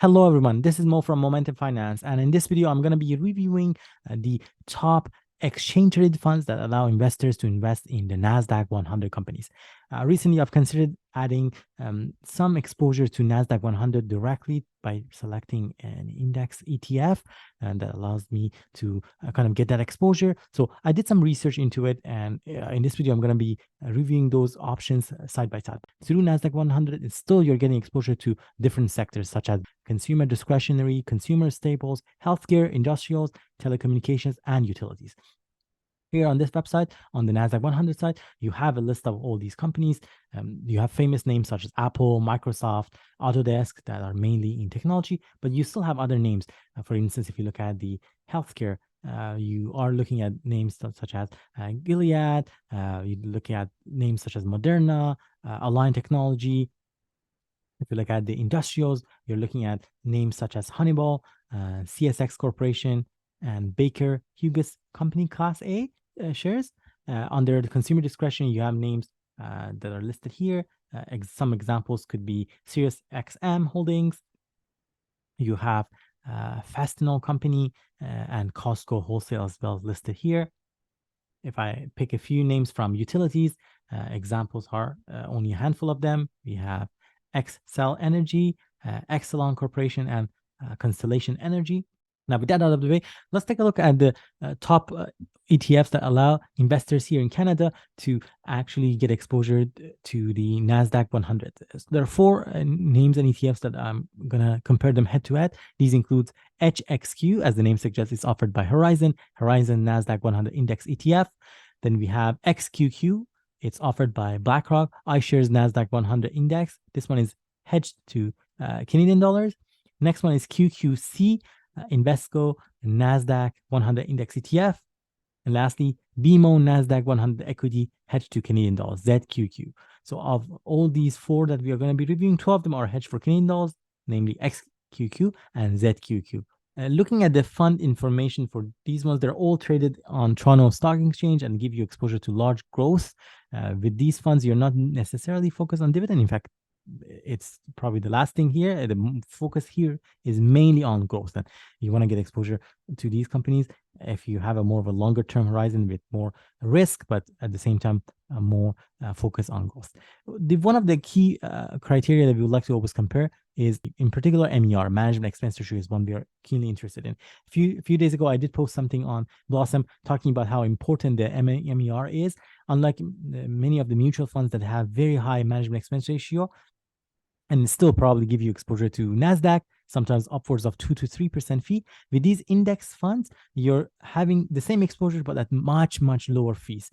Hello everyone, this is Mo from Momentum Finance, and in this video I'm going to be reviewing the top exchange traded funds that allow investors to invest in the NASDAQ 100 companies. Recently I've considered adding some exposure to NASDAQ 100 directly by selecting an index ETF, and that allows me to kind of get that exposure. So I did some research into it, and in this video I'm going to be reviewing those options side by side. Through NASDAQ 100, it's still you're getting exposure to different sectors such as consumer discretionary, consumer staples, healthcare, industrials, telecommunications, and utilities. Here on this website, on the NASDAQ 100 side, you have a list of all these companies. You have famous names such as Apple, Microsoft, Autodesk that are mainly in technology, but you still have other names. For instance, if you look at the healthcare, you are looking at names such as Gilead, you look at names such as Moderna, Align Technology. If you look at the industrials, you're looking at names such as Honeywell, CSX Corporation, and Baker Hughes Company Class A shares. Under the consumer discretion, you have names that are listed here. Some examples could be SiriusXM Holdings. You have Fastenal Company and Costco Wholesale as well listed here. If I pick a few names from utilities, examples are only a handful of them. We have Xcel Energy, Exelon Corporation, and Constellation Energy. Now, with that out of the way, let's take a look at the top ETFs that allow investors here in Canada to actually get exposure to the NASDAQ 100. So there are four names and ETFs that I'm going to compare them head to head. These include 𝐻XQ, as the name suggests, is offered by Horizon NASDAQ 100 Index ETF. Then we have XQQ. It's offered by BlackRock, iShares NASDAQ 100 Index. This one is hedged to Canadian dollars. Next one is QQC, Invesco NASDAQ 100 Index ETF. And lastly, BMO NASDAQ 100 Equity hedged to Canadian dollars, ZQQ. So of all these four that we are going to be reviewing, 2 of them are hedged for Canadian dollars, namely XQQ and ZQQ. Looking at the fund information for these ones, they're all traded on Toronto Stock Exchange and give you exposure to large growth. With these funds, you're not necessarily focused on dividend. In fact, it's probably the last thing here. The focus here is mainly on growth. And you want to get exposure to these companies if you have a more of a longer term horizon with more risk, but at the same time, more focus on growth. One of the key criteria that we would like to always compare is, in particular, MER, management expense ratio, is one we are keenly interested in. A few days ago, I did post something on Blossom talking about how important the MER is. Unlike many of the mutual funds that have very high management expense ratio, and still probably give you exposure to NASDAQ, sometimes upwards of 2 to 3% fee. With these index funds, you're having the same exposure, but at much, much lower fees.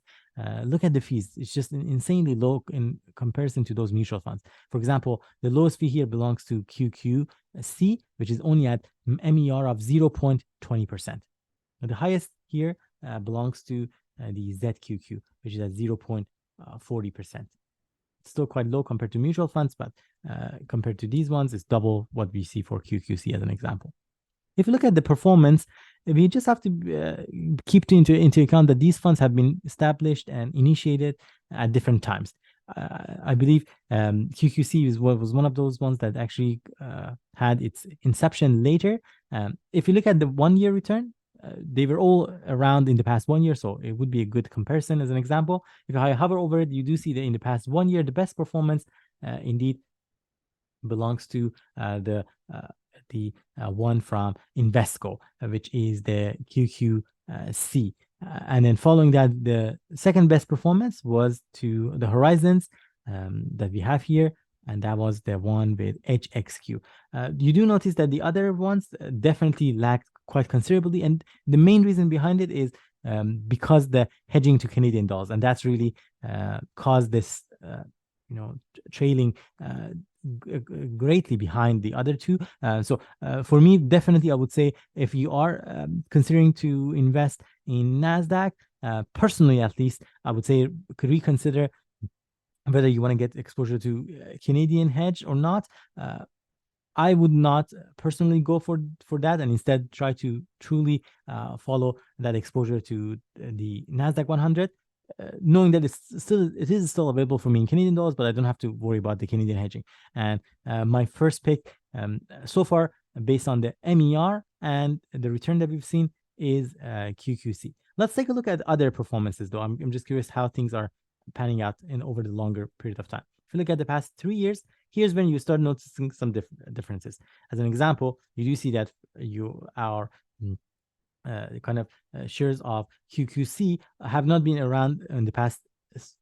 Look at the fees. It's just insanely low in comparison to those mutual funds. For example, the lowest fee here belongs to QQC, which is only at MER of 0.20%. The highest here belongs to the ZQQ, which is at 0.40%. Still quite low compared to mutual funds, but compared to these ones, it's double what we see for QQC as an example. If you look at the performance, we just have to keep into account that these funds have been established and initiated at different times. I believe QQC was one of those ones that actually had its inception later. If you look at the 1 year return, they were all around in the past 1 year, so it would be a good comparison as an example. If I hover over it, you do see that in the past 1 year, the best performance indeed belongs to the one from Invesco, which is the QQC. And then following that, the second best performance was to the Horizons that we have here, and that was the one with 𝐻XQ. You do notice that the other ones definitely lacked quite considerably, and the main reason behind it is because the hedging to Canadian dollars, and that's really caused this trailing greatly behind the other two. So for me, definitely I would say, if you are considering to invest in NASDAQ, personally at least, I would say could reconsider whether you want to get exposure to Canadian hedge or not. I would not personally go for that, and instead try to truly follow that exposure to the NASDAQ 100, knowing that it is still available for me in Canadian dollars, but I don't have to worry about the Canadian hedging. And my first pick So far, based on the MER and the return that we've seen, is QQC. Let's take a look at other performances, though. I'm just curious how things are panning out in over the longer period of time. If you look at the past 3 years, here's when you start noticing some differences. As an example, you do see that our shares of QQC have not been around in the past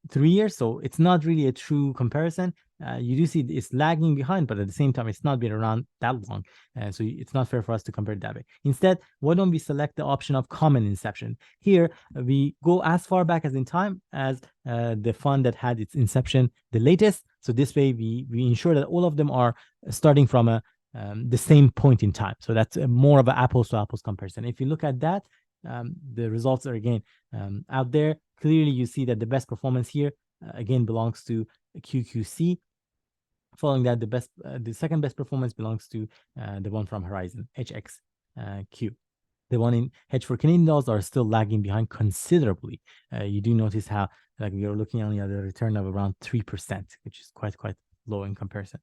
3 years, so it's not really a true comparison. You do see it's lagging behind, but at the same time, it's not been around that long, so it's not fair for us to compare it that way. Instead, why don't we select the option of common inception? Here, we go as far back as in time as the fund that had its inception the latest. So this way, we ensure that all of them are starting from the same point in time. So that's more of an apples to apples comparison. If you look at that, the results are again out there. Clearly, you see that the best performance here again belongs to QQC. Following that, the second best performance belongs to the one from Horizon, 𝐻𝐋𝐈𝖖. The one in hedge for Canadian dollars are still lagging behind considerably. You do notice how we are looking only at a return of around 3%, which is quite low in comparison.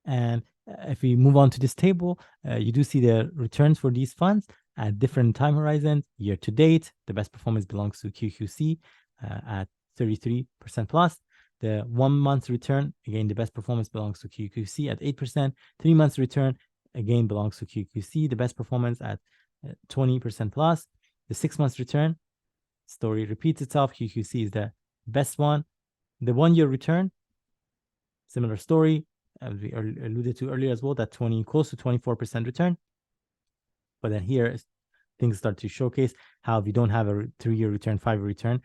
And if we move on to this table, you do see the returns for these funds at different time horizons. Year to date, the best performance belongs to QQC at 33% plus. The 1 month return, again, the best performance belongs to QQC at 8%. 3 months return, again, belongs to QQC, the best performance at 20% plus. The 6 months return, story repeats itself. QQC is the best one. The 1 year return, similar story, as we alluded to earlier as well, that close to 24% return. But then here, things start to showcase how we don't have a 3-year return, 5-year return,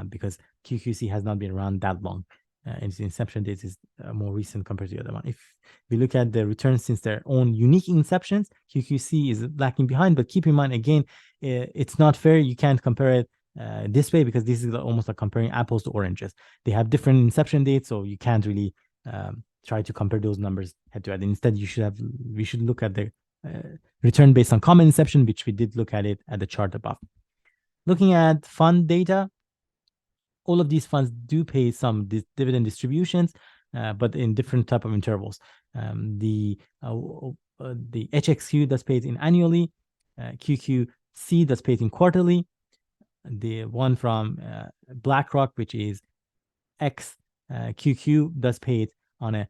because QQC has not been around that long. Its inception date is more recent compared to the other one. If we look at the returns since their own unique inceptions, QQC is lacking behind. But keep in mind, again, it's not fair. You can't compare it this way because this is almost like comparing apples to oranges. They have different inception dates, so you can't really try to compare those numbers head to head. Instead, we should look at the return based on common inception, which we did look at it at the chart above. Looking at fund data, all of these funds do pay some dividend distributions, but in different type of intervals. The 𝐻𝐋𝐈𝖖 that's paid in annually, QQC that's paid in quarterly, the one from BlackRock, which is 𝗋𝐋𝐈𝖖, that's paid on a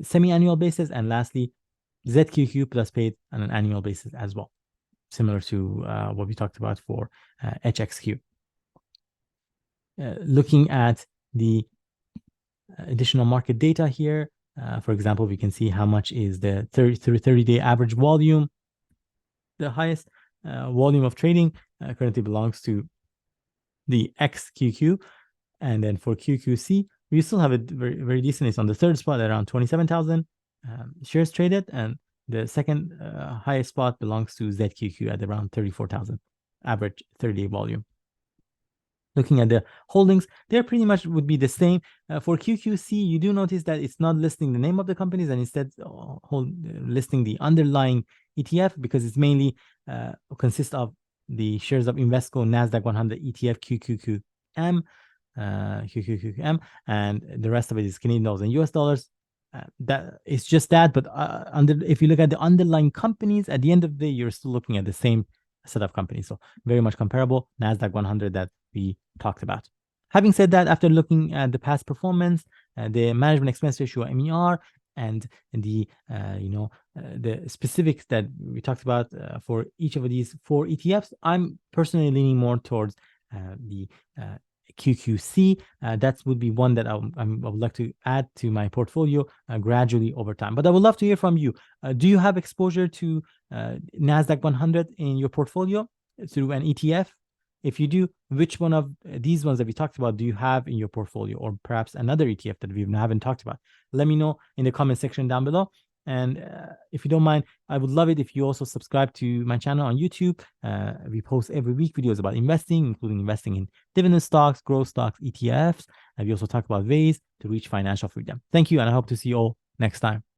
semi-annual basis, and lastly, 𝗁�QQ that's paid on an annual basis as well, similar to what we talked about for 𝐻𝐋𝐈𝖖. Looking at the additional market data here, for example, we can see how much is the 30-day average volume. The highest volume of trading currently belongs to the 𝗋𝐋𝐈𝖖, and then for QQC, we still have a very decent. It's on the third spot at around 27,000 shares traded, and the second highest spot belongs to 𝗁�QQ at around 34,000 average 30-day volume. Looking at the holdings, they're pretty much would be the same. For QQC, you do notice that it's not listing the name of the companies and instead listing the underlying ETF, because it's mainly consists of the shares of Invesco NASDAQ 100 ETF QQQM, and the rest of it is Canadian dollars and US dollars. That it's just that, but if you look at the underlying companies, at the end of the day, you're still looking at the same set of companies. So very much comparable, NASDAQ 100 that we talked about. Having said that, after looking at the past performance, the management expense ratio MER, and the the specifics that we talked about for each of these 4 ETFs, I'm personally leaning more towards the QQC. That would be one that I would like to add to my portfolio gradually over time. But I would love to hear from you. Do you have exposure to NASDAQ 100 in your portfolio through an ETF? If you do, which one of these ones that we talked about do you have in your portfolio, or perhaps another ETF that we haven't talked about? Let me know in the comment section down below. And if you don't mind, I would love it if you also subscribe to my channel on YouTube. We post every week videos about investing, including investing in dividend stocks, growth stocks, ETFs. And we also talk about ways to reach financial freedom. Thank you, and I hope to see you all next time.